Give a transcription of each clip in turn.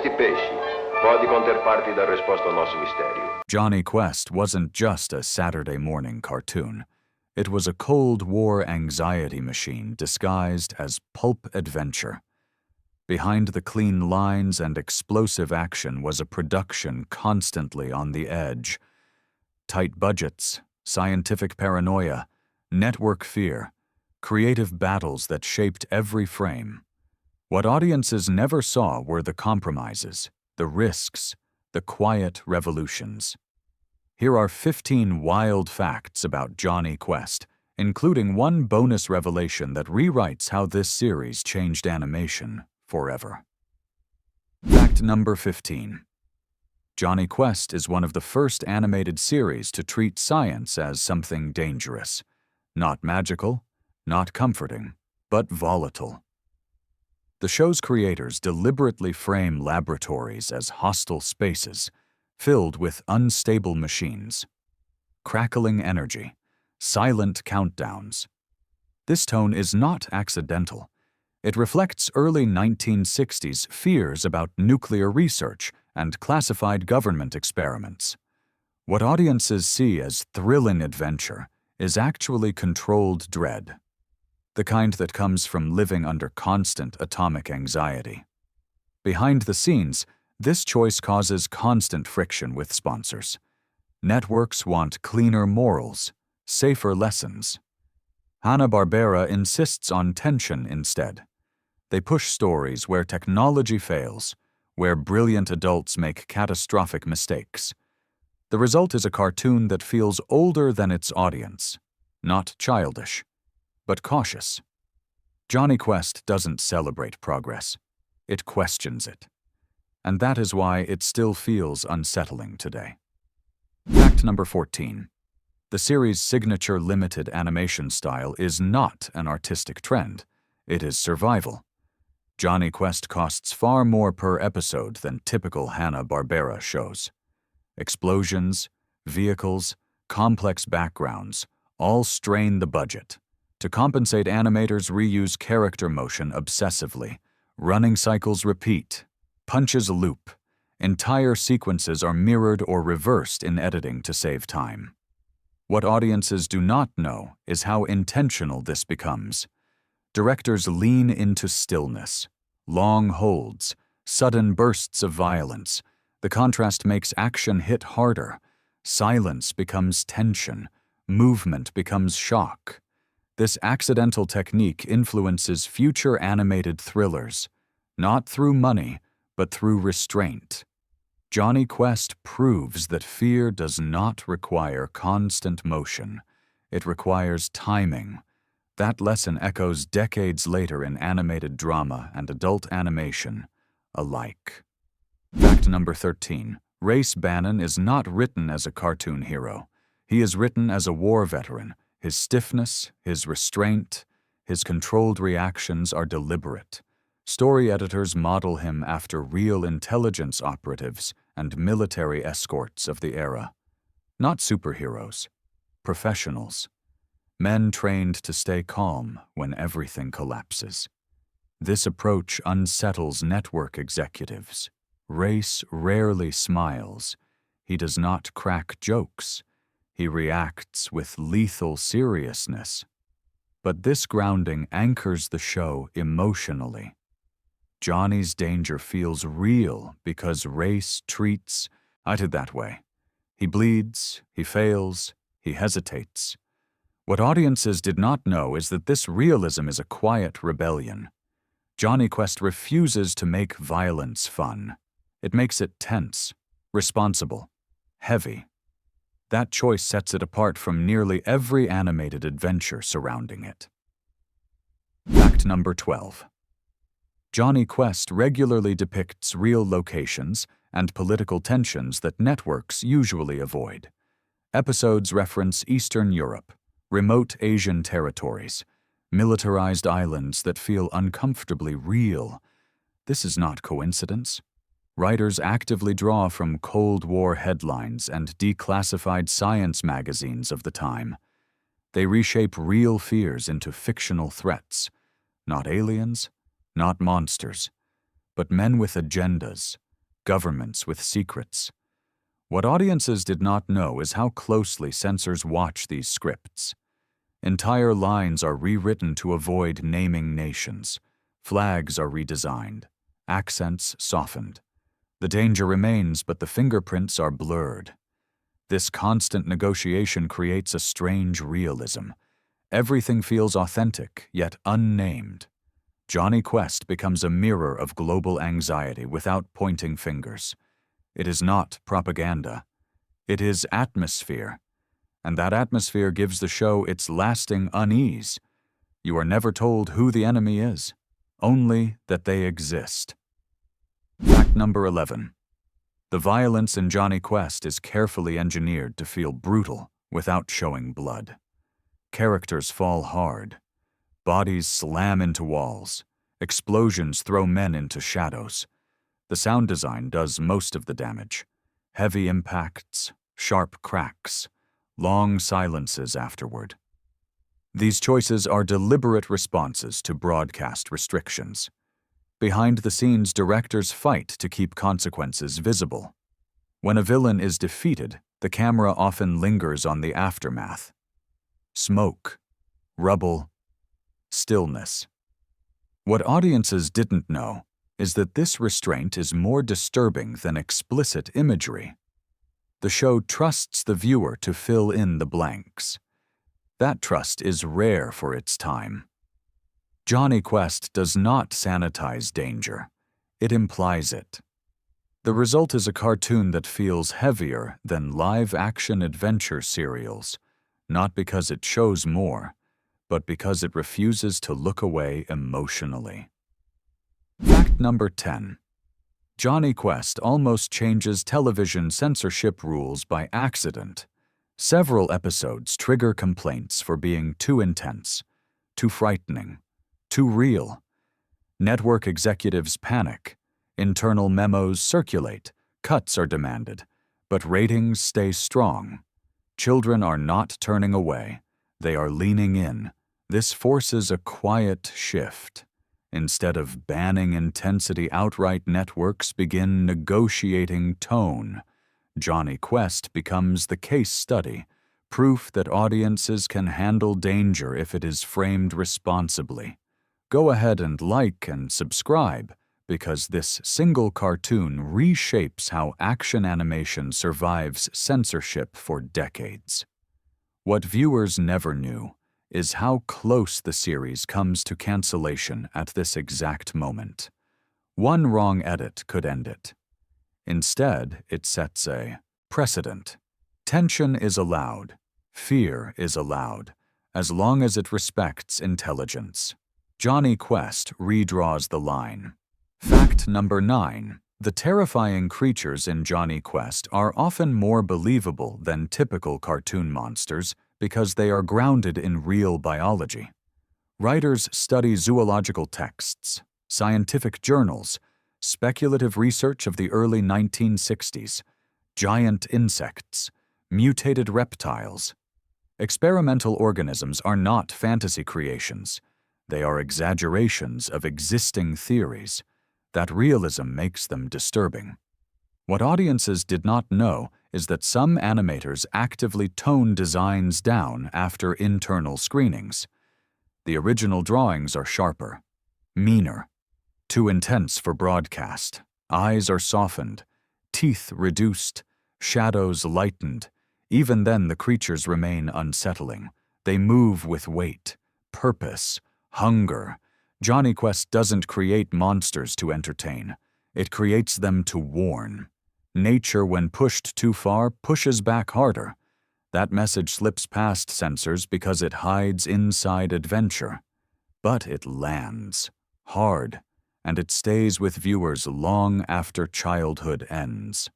questi pesci. Pode conter parte da resposta ao nosso mistério. Johnny Quest wasn't just a Saturday morning cartoon. It was a Cold War anxiety machine disguised as pulp adventure. Behind the clean lines and explosive action was a production constantly on the edge. Tight budgets, scientific paranoia, network fear, creative battles that shaped every frame. What audiences never saw were the compromises, the risks, the quiet revolutions. Here are 15 wild facts about Johnny Quest, including one bonus revelation that rewrites how this series changed animation forever. Fact number 15. Johnny Quest is one of the first animated series to treat science as something dangerous. Not magical, not comforting, but volatile. The show's creators deliberately frame laboratories as hostile spaces, filled with unstable machines. Crackling energy, silent countdowns. This tone is not accidental. It reflects early 1960s fears about nuclear research and classified government experiments. What audiences see as thrilling adventure is actually controlled dread, the kind that comes from living under constant atomic anxiety. Behind the scenes, this choice causes constant friction with sponsors. Networks want cleaner morals, safer lessons. Hanna-Barbera insists on tension instead. They push stories where technology fails, where brilliant adults make catastrophic mistakes. The result is a cartoon that feels older than its audience, not childish, but cautious. Johnny Quest doesn't celebrate progress. It questions it. And that is why it still feels unsettling today. Fact number 14. The series' signature limited animation style is not an artistic trend. It is survival. Johnny Quest costs far more per episode than typical Hanna-Barbera shows. Explosions, vehicles, complex backgrounds all strain the budget. To compensate, animators reuse character motion obsessively. Running cycles repeat. Punches loop. Entire sequences are mirrored or reversed in editing to save time. What audiences do not know is how intentional this becomes. Directors lean into stillness, long holds, sudden bursts of violence. The contrast makes action hit harder. Silence becomes tension. Movement becomes shock. This accidental technique influences future animated thrillers, not through money, but through restraint. Johnny Quest proves that fear does not require constant motion. It requires timing. That lesson echoes decades later in animated drama and adult animation alike. Fact number 13. Race Bannon is not written as a cartoon hero. He is written as a war veteran. His stiffness, his restraint, his controlled reactions are deliberate. Story editors model him after real intelligence operatives and military escorts of the era. Not superheroes, professionals. Men trained to stay calm when everything collapses. This approach unsettles network executives. Race rarely smiles. He does not crack jokes. He reacts with lethal seriousness. But this grounding anchors the show emotionally. Johnny's danger feels real because Race treats it that way. He bleeds, he fails, he hesitates. What audiences did not know is that this realism is a quiet rebellion. Johnny Quest refuses to make violence fun. It makes it tense, responsible, heavy. That choice sets it apart from nearly every animated adventure surrounding it. Fact number 12. Johnny Quest regularly depicts real locations and political tensions that networks usually avoid. Episodes reference Eastern Europe, remote Asian territories, militarized islands that feel uncomfortably real. This is not coincidence. Writers actively draw from Cold War headlines and declassified science magazines of the time. They reshape real fears into fictional threats, not aliens, not monsters, but men with agendas, governments with secrets. What audiences did not know is how closely censors watch these scripts. Entire lines are rewritten to avoid naming nations. Flags are redesigned, accents softened. The danger remains, but the fingerprints are blurred. This constant negotiation creates a strange realism. Everything feels authentic, yet unnamed. Johnny Quest becomes a mirror of global anxiety without pointing fingers. It is not propaganda. It is atmosphere. And that atmosphere gives the show its lasting unease. You are never told who the enemy is, only that they exist. Fact number 11. The violence in Johnny Quest is carefully engineered to feel brutal without showing blood. Characters fall hard. Bodies slam into walls. Explosions throw men into shadows. The sound design does most of the damage. Heavy impacts, sharp cracks, long silences afterward. These choices are deliberate responses to broadcast restrictions. Behind the scenes, directors fight to keep consequences visible. When a villain is defeated, the camera often lingers on the aftermath. Smoke, rubble, stillness. What audiences didn't know is that this restraint is more disturbing than explicit imagery. The show trusts the viewer to fill in the blanks. That trust is rare for its time. Johnny Quest does not sanitize danger. It implies it. The result is a cartoon that feels heavier than live-action adventure serials, not because it shows more, but because it refuses to look away emotionally. Fact number 10. Johnny Quest almost changes television censorship rules by accident. Several episodes trigger complaints for being too intense, too frightening, too real. Network executives panic. Internal memos circulate. Cuts are demanded. But ratings stay strong. Children are not turning away. They are leaning in. This forces a quiet shift. Instead of banning intensity outright, networks begin negotiating tone. Johnny Quest becomes the case study, proof that audiences can handle danger if it is framed responsibly. Go ahead and like and subscribe, because this single cartoon reshapes how action animation survives censorship for decades. What viewers never knew is how close the series comes to cancellation at this exact moment. One wrong edit could end it. Instead, it sets a precedent. Tension is allowed. Fear is allowed, as long as it respects intelligence. Johnny Quest redraws the line. Fact number 9. The terrifying creatures in Johnny Quest are often more believable than typical cartoon monsters because they are grounded in real biology. Writers study zoological texts, scientific journals, speculative research of the early 1960s, giant insects, mutated reptiles. Experimental organisms are not fantasy creations. They are exaggerations of existing theories. That realism makes them disturbing. What audiences did not know is that some animators actively tone designs down after internal screenings. The original drawings are sharper, meaner, too intense for broadcast. Eyes are softened, teeth reduced, shadows lightened. Even then, the creatures remain unsettling. They move with weight, purpose, hunger. Johnny Quest doesn't create monsters to entertain. It creates them to warn. Nature, when pushed too far, pushes back harder. That message slips past censors because it hides inside adventure. But it lands, hard, and it stays with viewers long after childhood ends.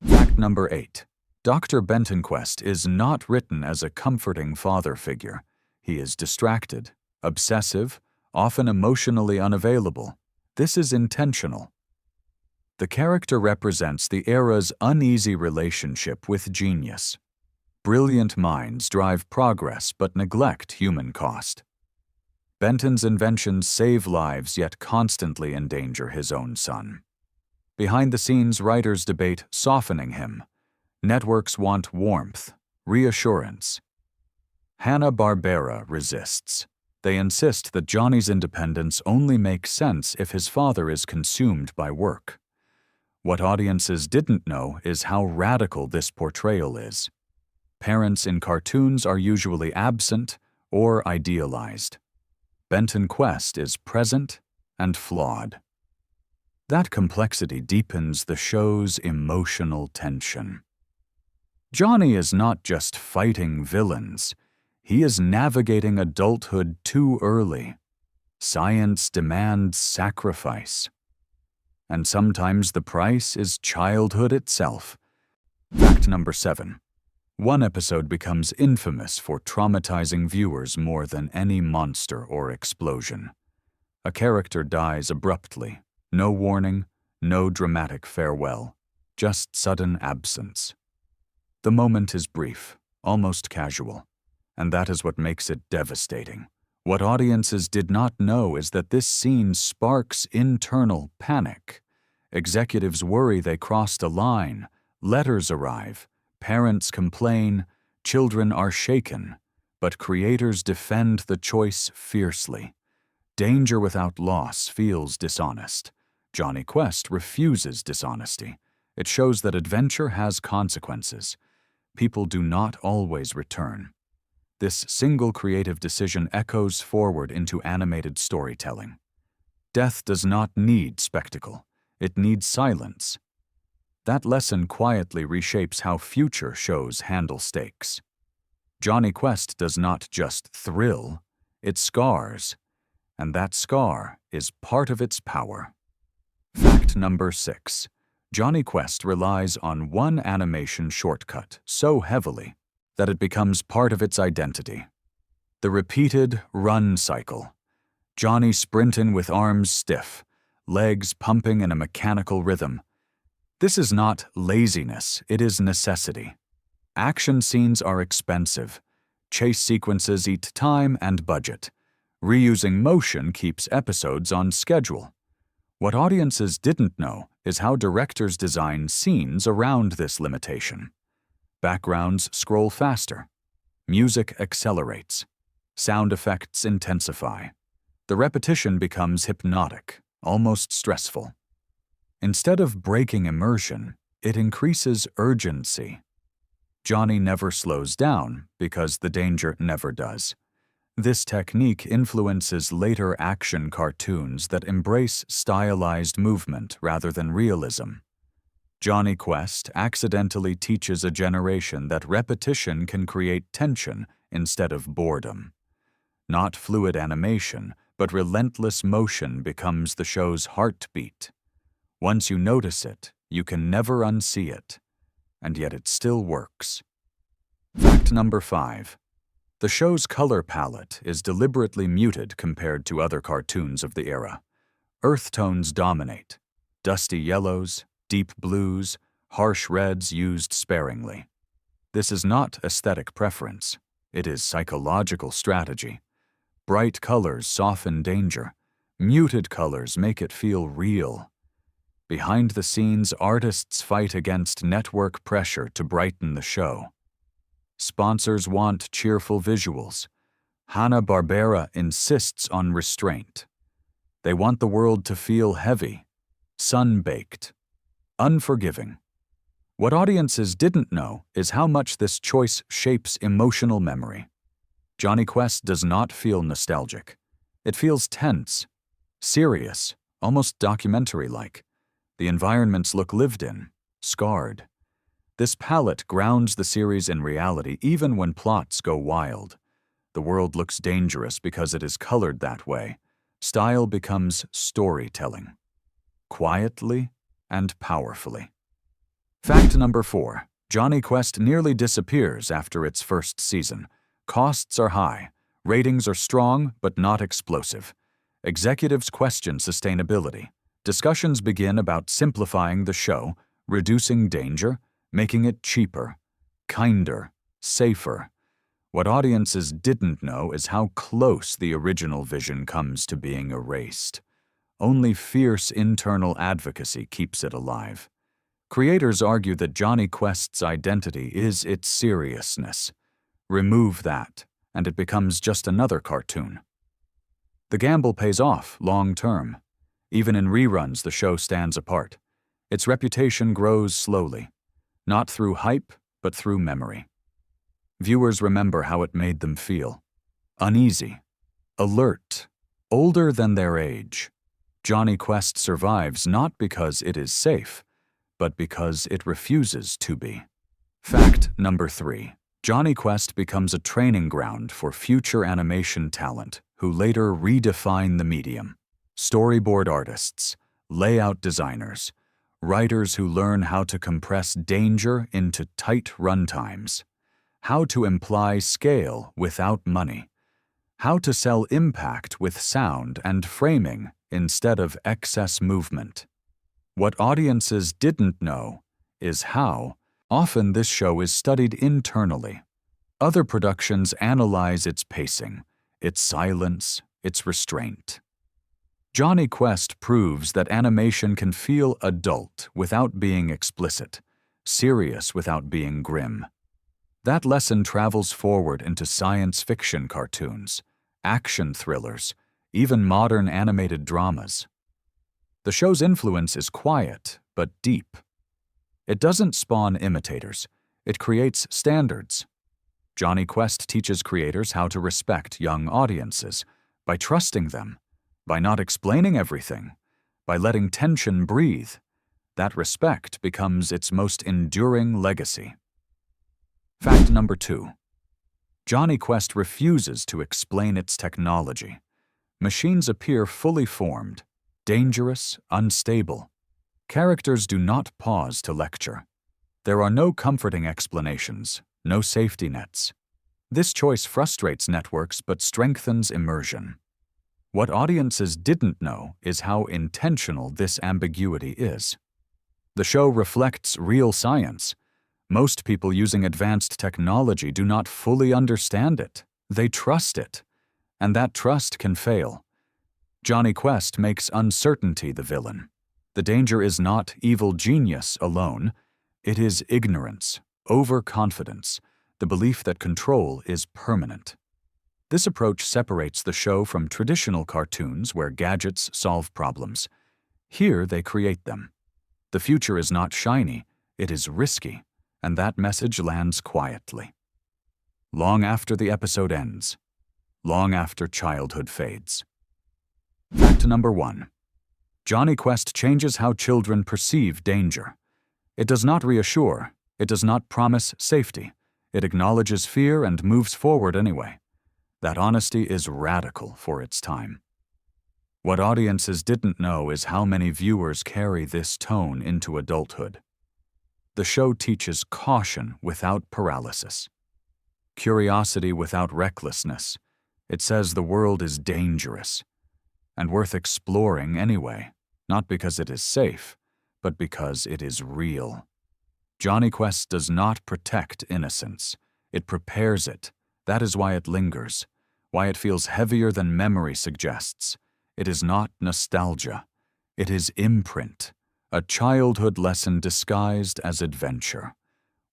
Fact number 8. Dr. Benton Quest is not written as a comforting father figure. He is distracted, obsessive, often emotionally unavailable. This is intentional. The character represents the era's uneasy relationship with genius. Brilliant minds drive progress but neglect human cost. Benton's inventions save lives yet constantly endanger his own son. Behind the scenes, writers debate softening him. Networks want warmth, reassurance. Hanna-Barbera resists. They insist that Johnny's independence only makes sense if his father is consumed by work. What audiences didn't know is how radical this portrayal is. Parents in cartoons are usually absent or idealized. Benton Quest is present and flawed. That complexity deepens the show's emotional tension. Johnny is not just fighting villains. He is navigating adulthood too early. Science demands sacrifice. And sometimes the price is childhood itself. Fact number 7. One episode becomes infamous for traumatizing viewers more than any monster or explosion. A character dies abruptly. No warning, no dramatic farewell, just sudden absence. The moment is brief, almost casual, and that is what makes it devastating. What audiences did not know is that this scene sparks internal panic. Executives worry they crossed a line, letters arrive, parents complain, children are shaken, but creators defend the choice fiercely. Danger without loss feels dishonest. Johnny Quest refuses dishonesty. It shows that adventure has consequences. People do not always return. This single creative decision echoes forward into animated storytelling. Death does not need spectacle. It needs silence. That lesson quietly reshapes how future shows handle stakes. Johnny Quest does not just thrill, it scars, and that scar is part of its power. Fact number 6. Johnny Quest relies on one animation shortcut so heavily that it becomes part of its identity. The repeated run cycle. Johnny sprinting with arms stiff, legs pumping in a mechanical rhythm. This is not laziness, it is necessity. Action scenes are expensive. Chase sequences eat time and budget. Reusing motion keeps episodes on schedule. What audiences didn't know is how directors design scenes around this limitation. Backgrounds scroll faster. Music accelerates. Sound effects intensify. The repetition becomes hypnotic, almost stressful. Instead of breaking immersion, it increases urgency. Johnny never slows down because the danger never does. This technique influences later action cartoons that embrace stylized movement rather than realism. Johnny Quest accidentally teaches a generation that repetition can create tension instead of boredom. Not fluid animation, but relentless motion becomes the show's heartbeat. Once you notice it, you can never unsee it, and yet it still works. Fact number 5. The show's color palette is deliberately muted compared to other cartoons of the era. Earth tones dominate. Dusty yellows, deep blues, harsh reds used sparingly. This is not aesthetic preference. It is psychological strategy. Bright colors soften danger. Muted colors make it feel real. Behind the scenes, artists fight against network pressure to brighten the show. Sponsors want cheerful visuals. Hanna-Barbera insists on restraint. They want the world to feel heavy, sun-baked, unforgiving. What audiences didn't know is how much this choice shapes emotional memory. Johnny Quest does not feel nostalgic. It feels tense, serious, almost documentary-like. The environments look lived in, scarred. This palette grounds the series in reality even when plots go wild. The world looks dangerous because it is colored that way. Style becomes storytelling, quietly and powerfully. Fact number 4. Johnny Quest nearly disappears after its first season. Costs are high. Ratings are strong but not explosive. Executives question sustainability. Discussions begin about simplifying the show, reducing danger, making it cheaper, kinder, safer. What audiences didn't know is how close the original vision comes to being erased. only fierce internal advocacy keeps it alive. Creators argue that Johnny Quest's identity is its seriousness. Remove that, and it becomes just another cartoon. The gamble pays off long term. Even in reruns, the show stands apart. Its reputation grows slowly, not through hype, but through memory. Viewers remember how it made them feel. Uneasy, alert, older than their age. Johnny Quest survives not because it is safe, but because it refuses to be. Fact number 3. Johnny Quest becomes a training ground for future animation talent who later redefine the medium. Storyboard artists, layout designers, writers who learn how to compress danger into tight runtimes, how to imply scale without money, how to sell impact with sound and framing instead of excess movement. What audiences didn't know is how often this show is studied internally. Other productions analyze its pacing, its silence, its restraint. Johnny Quest proves that animation can feel adult without being explicit, serious without being grim. That lesson travels forward into science fiction cartoons, action thrillers, even modern animated dramas. The show's influence is quiet but deep. It doesn't spawn imitators, it creates standards. Johnny Quest teaches creators how to respect young audiences by trusting them, by not explaining everything, by letting tension breathe. That respect becomes its most enduring legacy. Fact number 2. Johnny Quest refuses to explain its technology. Machines appear fully formed, dangerous, unstable. Characters do not pause to lecture. There are no comforting explanations, no safety nets. This choice frustrates networks but strengthens immersion. What audiences didn't know is how intentional this ambiguity is. The show reflects real science. Most people using advanced technology do not fully understand it. They trust it, and that trust can fail. Johnny Quest makes uncertainty the villain. The danger is not evil genius alone. It is ignorance, overconfidence, the belief that control is permanent. This approach separates the show from traditional cartoons where gadgets solve problems. Here they create them. The future is not shiny, it is risky, and that message lands quietly. Long after the episode ends, long after childhood fades. Fact number 1. Johnny Quest changes how children perceive danger. It does not reassure, it does not promise safety. It acknowledges fear and moves forward anyway. That honesty is radical for its time. What audiences didn't know is how many viewers carry this tone into adulthood. The show teaches caution without paralysis, curiosity without recklessness. It says the world is dangerous and worth exploring anyway, not because it is safe, but because it is real. Johnny Quest does not protect innocence. It prepares it. That is why it lingers, why it feels heavier than memory suggests. It is not nostalgia. It is imprint, a childhood lesson disguised as adventure,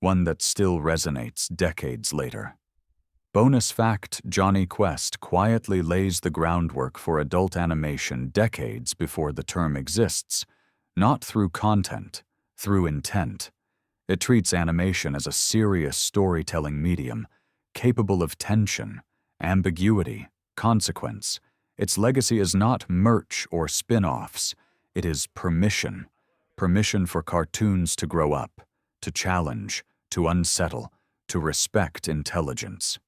one that still resonates decades later. Bonus fact: Johnny Quest quietly lays the groundwork for adult animation decades before the term exists, not through content, through intent. It treats animation as a serious storytelling medium, capable of tension, ambiguity, consequence. Its legacy is not merch or spin-offs. It is permission. Permission for cartoons to grow up, to challenge, to unsettle, to respect intelligence.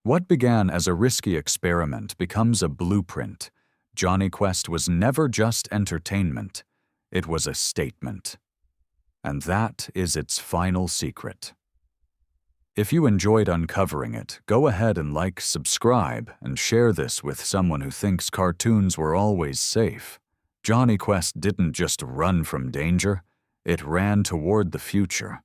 What began as a risky experiment becomes a blueprint. Johnny Quest was never just entertainment. It was a statement. And that is its final secret. If you enjoyed uncovering it, go ahead and like, subscribe, and share this with someone who thinks cartoons were always safe. Johnny Quest didn't just run from danger, it ran toward the future.